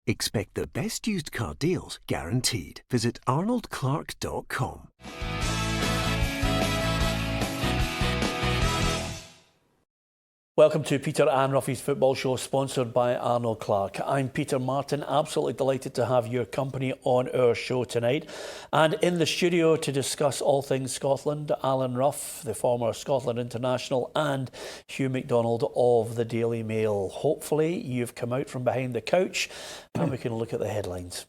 Expect the best used car deals guaranteed. Visit arnoldclarke.com. Welcome to Peter and Ruffy's Football Show, sponsored by Arnold Clarke. I'm Peter Martin, absolutely delighted to have your company on our show tonight. And in the studio to discuss all things Scotland, Alan Ruff, the former Scotland international, and Hugh MacDonald of the Daily Mail. Hopefully you've come out from behind the couch and we can look at the headlines.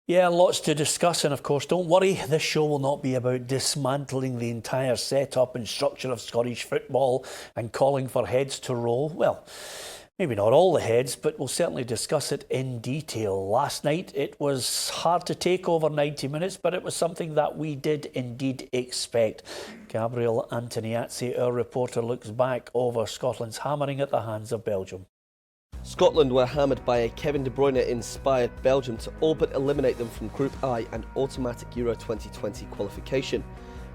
Yeah, lots to discuss, and of course, don't worry, this show will not be about dismantling the entire setup and structure of Scottish football and calling for heads to roll. Well, maybe not all the heads, but we'll certainly discuss it in detail. Last night, it was hard to take over 90 minutes, but it was something that we did indeed expect. Gabriel Antoniazzi, our reporter, looks back over Scotland's hammering at the hands of Belgium. Scotland were hammered by a Kevin De Bruyne-inspired Belgium to all but eliminate them from Group I and automatic Euro 2020 qualification.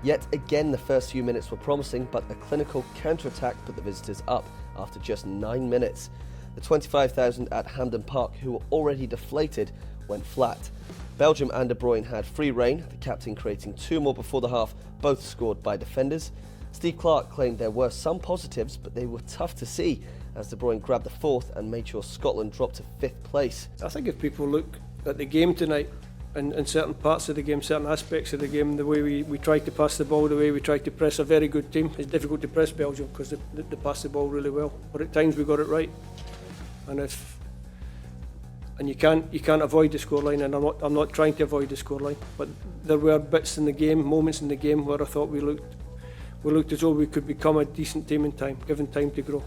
Yet again, the first few minutes were promising, but a clinical counter-attack put the visitors up after just 9 minutes. The 25,000 at Hampden Park, who were already deflated, went flat. Belgium and De Bruyne had free rein, the captain creating two more before the half, both scored by defenders. Steve Clarke claimed there were some positives, but they were tough to see, as De Bruyne grabbed the fourth and made sure Scotland dropped to fifth place. I think if people look at the game tonight, and certain parts of the game, certain aspects of the game, the way we tried to pass the ball, the way we tried to press a very good team. It's difficult to press Belgium because they pass the ball really well, but at times we got it right. And you can't avoid the scoreline, and I'm not trying to avoid the scoreline, but there were bits in the game, moments in the game where I thought we looked as though we could become a decent team in time, given time to grow.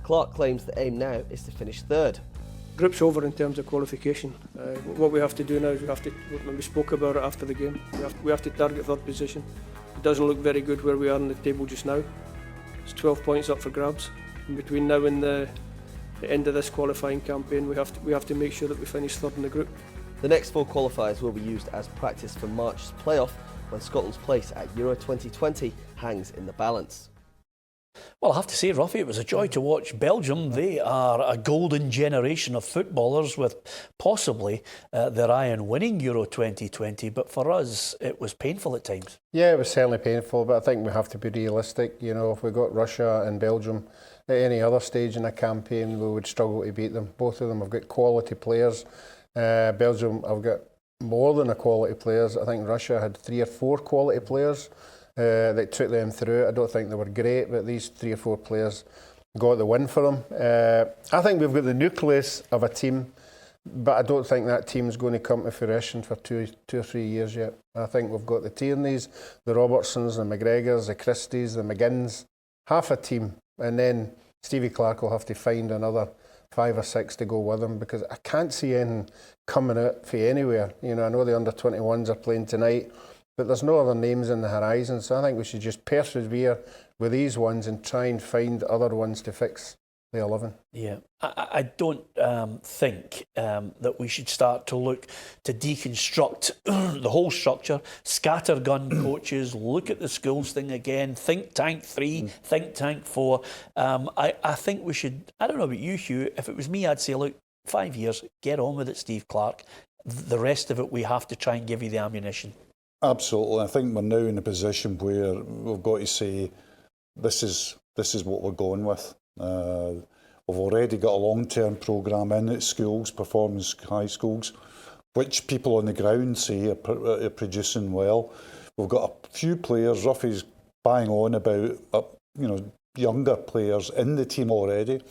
Clarke claims the aim now is to finish third. Group's over in terms of qualification. What we have to do now is we spoke about it after the game, we have to target third position. It doesn't look very good where we are in the table just now. It's 12 points up for grabs. In between now and the end of this qualifying campaign, we have to make sure that we finish third in the group. The next four qualifiers will be used as practice for March's playoff, when Scotland's place at Euro 2020 hangs in the balance. Well, I have to say, Ruffy, it was a joy to watch Belgium. They are a golden generation of footballers with possibly their eye on winning Euro 2020. But for us, it was painful at times. Yeah, it was certainly painful, but I think we have to be realistic. You know, if we got Russia and Belgium at any other stage in a campaign, we would struggle to beat them. Both of them have got quality players. Belgium have got more than a quality players. I think Russia had 3 or 4 quality players that took them through. I don't think they were great, but these 3 or 4 players got the win for them. I think we've got the nucleus of a team, but I don't think that team's going to come to fruition for two or 3 years yet. I think we've got the Tierneys, the Robertsons, the McGregors, the Christies, the McGinns, half a team, and then Stevie Clarke will have to find another 5 or 6 to go with him, because I can't see anything coming out for anywhere. You know, I know the under-21s are playing tonight, but there's no other names in the horizon, so I think we should just persevere with these ones and try and find other ones to fix the 11. Yeah, I don't think that we should start to look to deconstruct the whole structure, scattergun coaches, look at the schools thing again, think tank 3, think tank 4. I think we should, I don't know about you, Hugh, if it was me, I'd say, look, 5 years, get on with it, Steve Clarke. The rest of it, we have to try and give you the ammunition. Absolutely. I think we're now in a position where we've got to say this is what we're going with. We've already got a long-term programme in at schools, performance high schools, which people on the ground say are producing well. We've got a few players, Ruffy's bang on about younger players in the team already.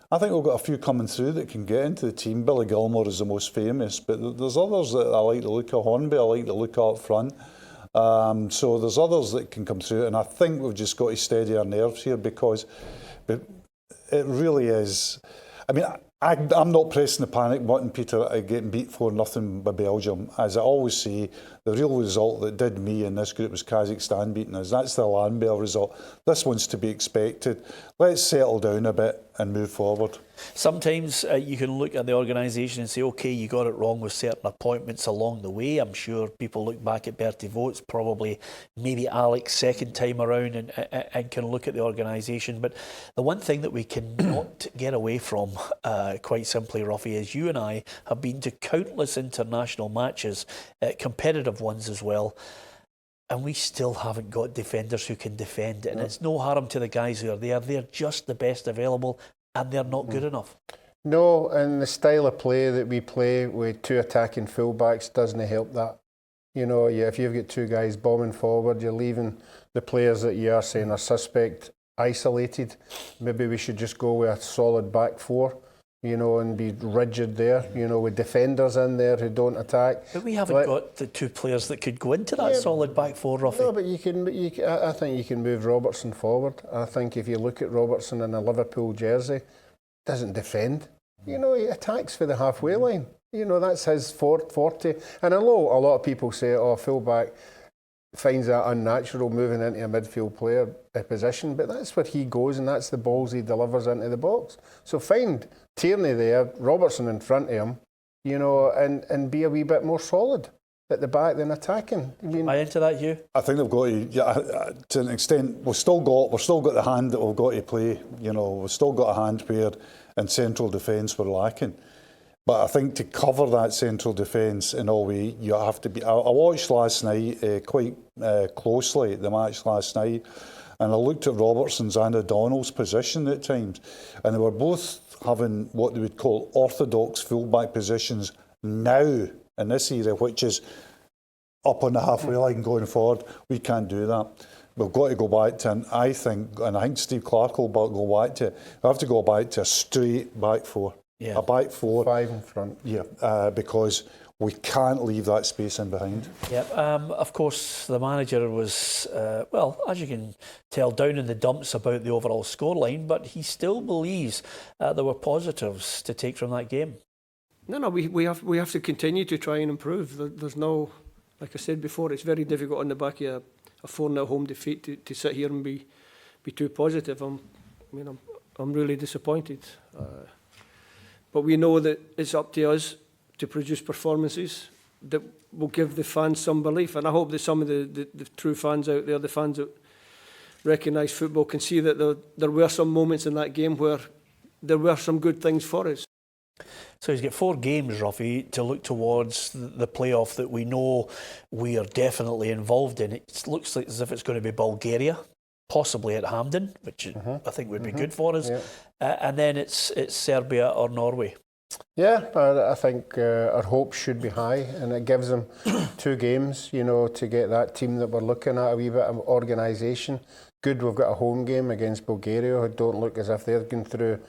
I think we've got a few coming through that can get into the team. Billy Gilmore is the most famous, but there's others that I like to look at. Hornby I like to look at up front. So there's others that can come through, and I think we've just got to steady our nerves here, because it really is. I mean, I'm not pressing the panic button, Peter, at getting beat 4-0 by Belgium. As I always say, the real result that did me in this group was Kazakhstan beating us. That's the Landbell result. This one's to be expected. Let's settle down a bit and move forward. Sometimes you can look at the organisation and say, OK, you got it wrong with certain appointments along the way. I'm sure people look back at Bertie Vogt's, probably maybe Alex second time around, and can look at the organisation. But the one thing that we cannot get away from, quite simply, Ruffy, is you and I have been to countless international matches, competitive ones as well, and we still haven't got defenders who can defend it. And it's no harm to the guys who are there. They're just the best available, and they're not good enough. No, and the style of play that we play with 2 attacking fullbacks doesn't help that. You know, if you've got 2 guys bombing forward, you're leaving the players that you are saying are suspect isolated. Maybe we should just go with a solid back 4, you know, and be rigid there, you know, with defenders in there who don't attack. But we haven't got the 2 players that could go into that solid back 4, Ruffy. No, but I think you can move Robertson forward. I think if you look at Robertson in a Liverpool jersey, doesn't defend. You know, he attacks for the halfway line. You know, that's his forte. And I know a lot of people say, oh, fullback finds that unnatural moving into a midfield player position, but that's where he goes and that's the balls he delivers into the box. So find Tierney there, Robertson in front of him, you know, and be a wee bit more solid at the back than attacking. Am I into that, Hugh? I think they've got to, to an extent, we've still got the hand that we've got to play. You know, we've still got a hand where in central defence we're lacking. But I think to cover that central defence in all way, you have to be. I watched last night quite closely, the match last night, and I looked at Robertson's and Donnell's position at times, and they were both having what they would call orthodox fullback positions now in this era, which is up on the halfway line going forward. We can't do that. We've got to go back to, and I think Steve Clarke will go back to it. We have to go back to a straight back 4. Yeah. A back 4. 5 in front. Yeah, because we can't leave that space in behind. Yeah, of course, the manager was, well, as you can tell, down in the dumps about the overall scoreline, but he still believes there were positives to take from that game. No, we have to continue to try and improve. There's no, like I said before, it's very difficult on the back of a 4-0 home defeat to sit here and be too positive. I'm really disappointed. But we know that it's up to us to produce performances that will give the fans some belief. And I hope that some of the true fans out there, the fans that recognise football, can see that there were some moments in that game where there were some good things for us. So he's got 4 games, Ruffy, to look towards the playoff that we know we are definitely involved in. It looks like as if it's going to be Bulgaria, possibly at Hampden, which I think would be good for us. Yeah. And then it's Serbia or Norway. Yeah, I think our hopes should be high, and it gives them 2 games, you know, to get that team that we're looking at, a wee bit of organisation. Good, we've got a home game against Bulgaria, who don't look as if they're going through.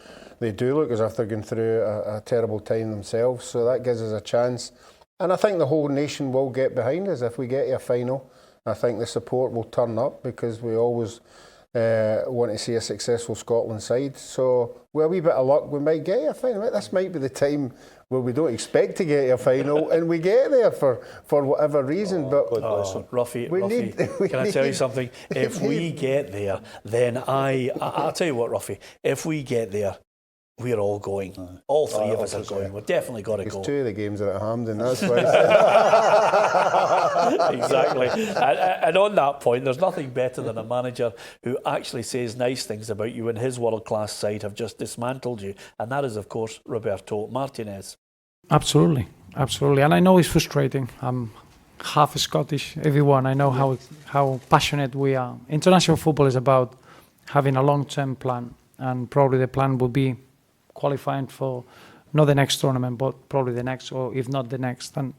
They do look as if they're going through a terrible time themselves, so that gives us a chance. And I think the whole nation will get behind us if we get to a final. I think the support will turn up because we always want to see a successful Scotland side. So with a wee bit of luck, we might get to a final. This might be the time where we don't expect to get to a final and we get there for whatever reason. Ruffy, can I tell you something? If we get there, then I'll tell you what, Ruffy, if we get there, we're all going. All 3 of us are going. We've definitely got to go. 2 of the games are at Hampden, that's why. Exactly. And on that point, there's nothing better than a manager who actually says nice things about you when his world-class side have just dismantled you. And that is, of course, Roberto Martinez. Absolutely. And I know it's frustrating. I'm half Scottish, everyone. I know how passionate we are. International football is about having a long-term plan. And probably the plan will be qualifying for not the next tournament, but probably the next, or if not the next. And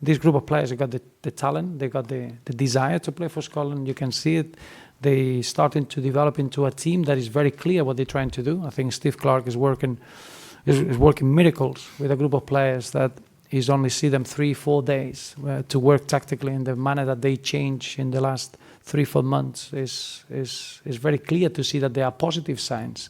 this group of players have got the talent, they got the desire to play for Scotland. You can see it. They starting to develop into a team that is very clear what they're trying to do. I think Steve Clarke is working miracles with a group of players that he's only see them 3-4 days to work tactically in the manner that they change in the last 3-4 months. Is very clear to see that there are positive signs.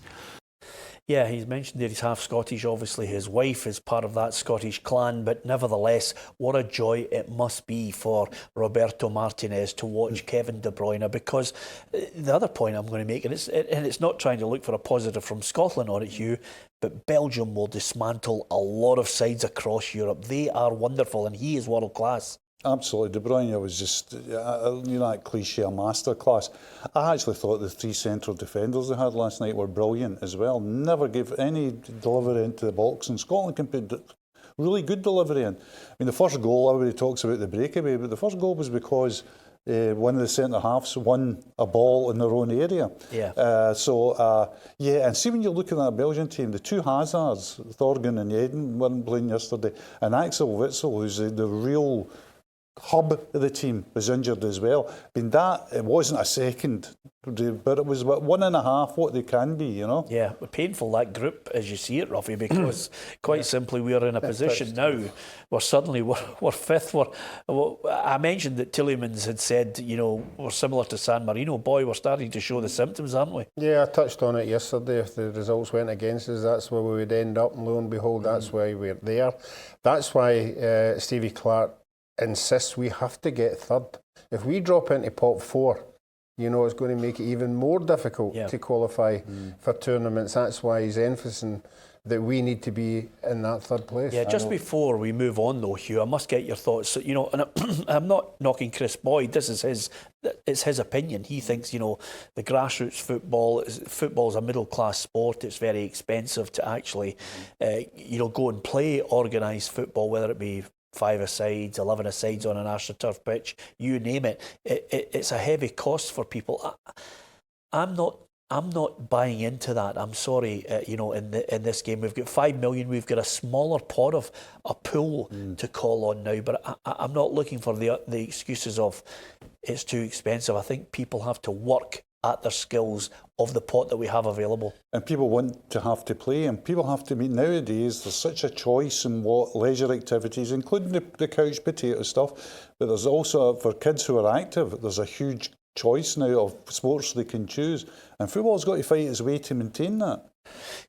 Yeah, he's mentioned that he's half Scottish. Obviously, his wife is part of that Scottish clan, but nevertheless, what a joy it must be for Roberto Martinez to watch Kevin De Bruyne, because the other point I'm going to make, and it's not trying to look for a positive from Scotland on it, Hugh, but Belgium will dismantle a lot of sides across Europe. They are wonderful, and he is world class. Absolutely. De Bruyne was just, that cliche masterclass. I actually thought the three central defenders they had last night were brilliant as well. Never gave any delivery into the box, and Scotland can put really good delivery in. I mean, the first goal, everybody talks about the breakaway, but the first goal was because one of the centre-halves won a ball in their own area. Yeah. And see when you look at that Belgian team, the two Hazards, Thorgan and Eden, weren't playing yesterday, and Axel Witsel, who's the real hub of the team, was injured as well. I mean, it wasn't a second, but it was about 1.5 what they can be, Yeah, painful, that group, as you see it, Ruffy, because quite simply we are in a position now where we're fifth. I mentioned that Tielemans had said, we're similar to San Marino. Boy, we're starting to show the symptoms, aren't we? Yeah, I touched on it yesterday. If the results went against us, that's where we would end up, and lo and behold, that's why we're there. That's why Stevie Clarke insists we have to get third. If we drop into pot 4, it's going to make it even more difficult to qualify for tournaments. That's why he's emphasising that we need to be in that third place. Yeah, just before we move on though, Hugh, I must get your thoughts. So, and I'm not knocking Chris Boyd. This is it's his opinion. He thinks, the grassroots football's a middle class sport. It's very expensive to actually, go and play organised football, whether it be 5-a-sides, 11-a-sides on an AstroTurf pitch, you name it. It's a heavy cost for people. I'm not buying into that. I'm sorry. In this game, we've got 5 million. We've got a smaller pot of a pool to call on now. But I'm not looking for the excuses of it's too expensive. I think people have to work at their skills of the pot that we have available. And people want to have to play, and people have to mean nowadays there's such a choice in what leisure activities, including the couch potato stuff, but there's also, for kids who are active, there's a huge choice now of sports they can choose, and football's got to fight its way to maintain that.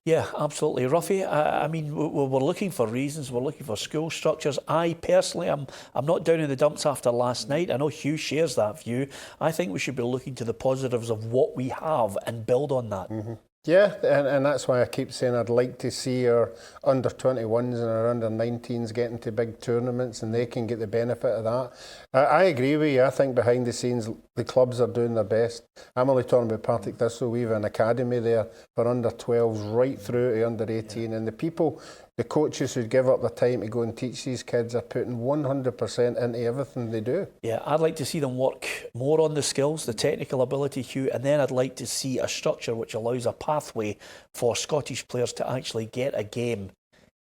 Yeah, absolutely. Ruffy, I mean, we're looking for reasons, we're looking for school structures. I personally, I'm not down in the dumps after last night. I know Hugh shares that view. I think we should be looking to the positives of what we have and build on that. Mm-hmm. Yeah, and that's why I keep saying I'd like to see our under-21s and our under-19s getting to big tournaments, and they can get the benefit of that. I agree with you. I think behind the scenes the clubs are doing their best. I'm only talking about Partick Thistle. We have an academy there for under-12s right through to under-18, and the coaches who give up their time to go and teach these kids are putting 100% into everything they do. Yeah, I'd like to see them work more on the skills, the technical ability, Hugh, and then I'd like to see a structure which allows a pathway for Scottish players to actually get a game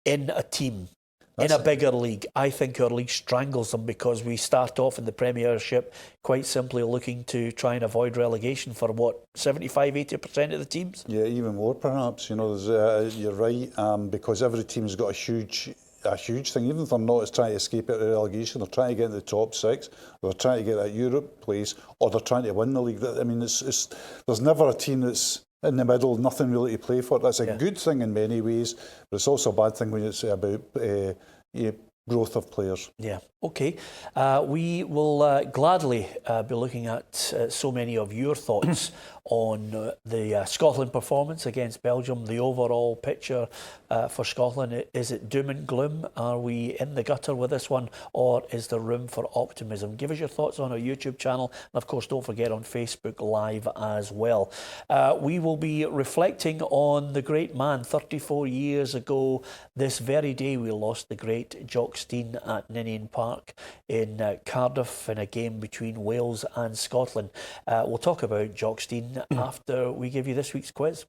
in a team. In a bigger league. I think our league strangles them because we start off in the Premiership quite simply looking to try and avoid relegation for 75-80% of the teams? Yeah, even more perhaps. You're right, because every team's got a huge thing. Even if they're not trying to escape out of relegation, they're trying to get into the top 6, or they're trying to get that Europe place, or they're trying to win the league. I mean, there's never a team that's in the middle, nothing really to play for. That's a good thing in many ways, but it's also a bad thing when it's about growth of players. Yeah, okay. We will gladly be looking at so many of your thoughts on the Scotland performance against Belgium, the overall picture for Scotland. Is it doom and gloom? Are we in the gutter with this one, or is there room for optimism? Give us your thoughts on our YouTube channel, and of course don't forget on Facebook Live as well. We will be reflecting on the great man. 34 years ago this very day we lost the great Jock Stein at Ninian Park in Cardiff in a game between Wales and Scotland. We'll talk about Jock Stein after we give you this week's quiz.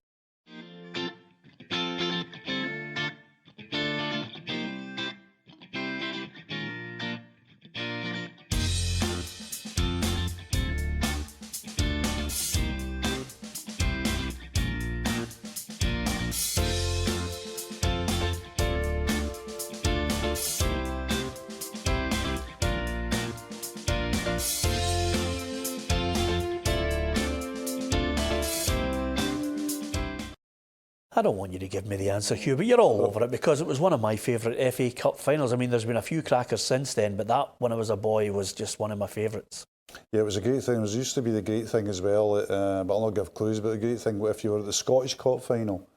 I don't want you to give me the answer, Hugh, but you're all over it because it was one of my favourite FA Cup finals. I mean, there's been a few crackers since then, but that, when I was a boy, was just one of my favourites. Yeah, it was a great thing. It used to be the great thing as well, but I'll not give clues, but the great thing, if you were at the Scottish Cup final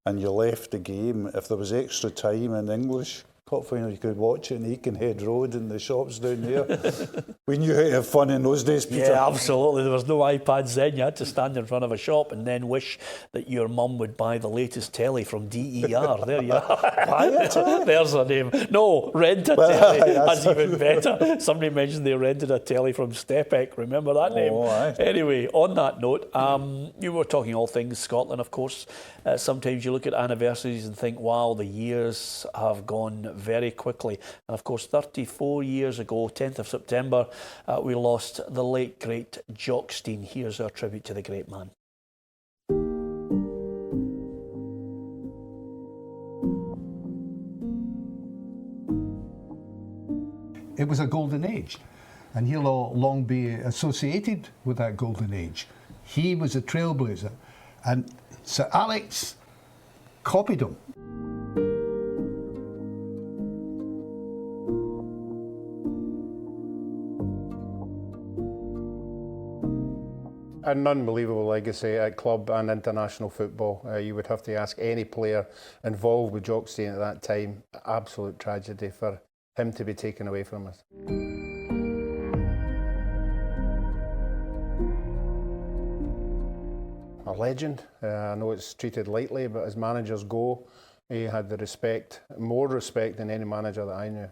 and you left the game, if there was extra time in the English Cup final, you could watch it in Aikenhead Road and the shops down there. We knew how to have fun in those days, Peter. Yeah, absolutely. There was no iPads then. You had to stand in front of a shop and then wish that your mum would buy the latest telly from DER. There you are. There's a name. No, rent a telly. That's even better. Somebody mentioned they rented a telly from Stepek. Remember that name? Aye. Anyway, on that note, you were talking all things Scotland, of course. Sometimes you look at anniversaries and think, wow, the years have gone very quickly. And of course, 34 years ago, 10th of September, we lost the late, great Jock Stein. Here's our tribute to the great man. It was a golden age, and he'll long be associated with that golden age. He was a trailblazer, and Sir Alex copied him. An unbelievable legacy at club and international football. You would have to ask any player involved with Jock Stein at that time. Absolute tragedy for him to be taken away from us. A legend. I know it's treated lightly, but as managers go, he had the respect, more respect than any manager that I knew.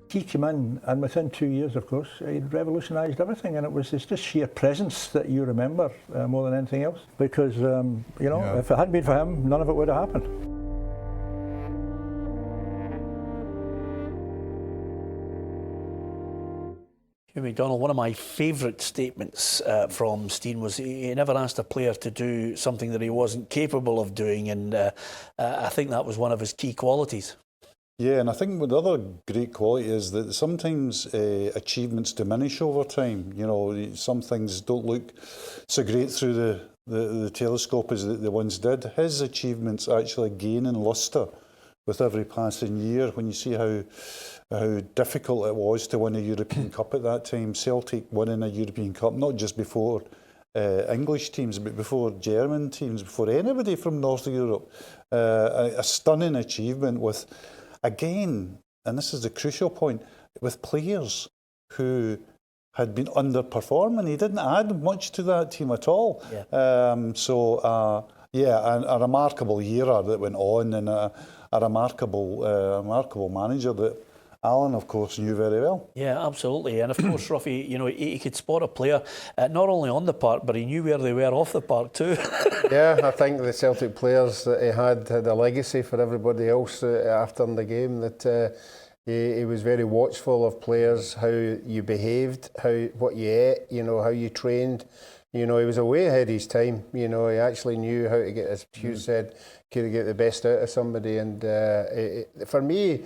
He came in, and within 2 years, of course, he'd revolutionised everything, and it's just sheer presence that you remember more than anything else. Because, if it hadn't been for him, none of it would have happened. Hugh MacDonald, one of my favourite statements from Stein was he never asked a player to do something that he wasn't capable of doing, and I think that was one of his key qualities. Yeah, and I think the other great quality is that sometimes achievements diminish over time. You know, some things don't look so great through the telescope as they once did. His achievements actually gain in lustre with every passing year. When you see how difficult it was to win a European Cup at that time, Celtic winning a European Cup, not just before English teams, but before German teams, before anybody from North Europe. A stunning achievement with, again, and this is the crucial point, with players who had been underperforming. He didn't add much to that team at all. Yeah. A remarkable era that went on, and a remarkable manager that Alan, of course, knew very well. Yeah, absolutely. And of course, Ruffy, he could spot a player not only on the park, but he knew where they were off the park too. Yeah, I think the Celtic players that he had a legacy for everybody else after the game, that he was very watchful of players, how you behaved, what you ate, how you trained. He was way ahead of his time. He actually knew how to get, as Tues said, to get the best out of somebody. And for me,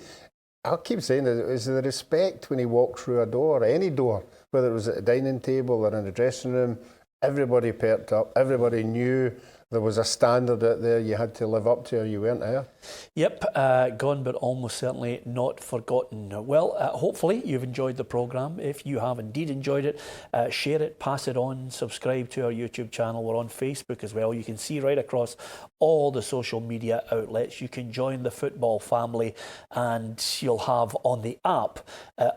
I'll keep saying that it was the respect when he walked through a door, any door, whether it was at a dining table or in the dressing room. Everybody perked up. Everybody knew there was a standard out there you had to live up to or you weren't there. Yep, gone but almost certainly not forgotten. Well, hopefully you've enjoyed the programme. If you have indeed enjoyed it, share it, pass it on, subscribe to our YouTube channel. We're on Facebook as well. You can see right across all the social media outlets. You can join the football family, and you'll have on the app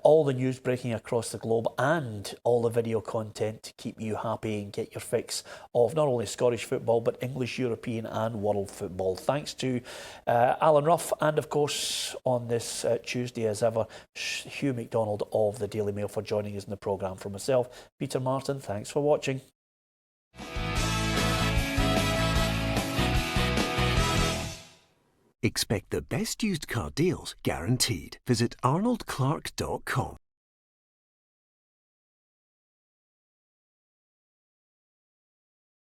all the news breaking across the globe and all the video content to keep you happy and get your fix of not only Scottish football but English, European and world football. Thanks to Alan Ruff, and of course on this Tuesday as ever, Hugh MacDonald of the Daily Mail for joining us in the programme. For myself, Peter Martin, thanks for watching. Expect the best used car deals guaranteed. Visit arnoldclarke.com.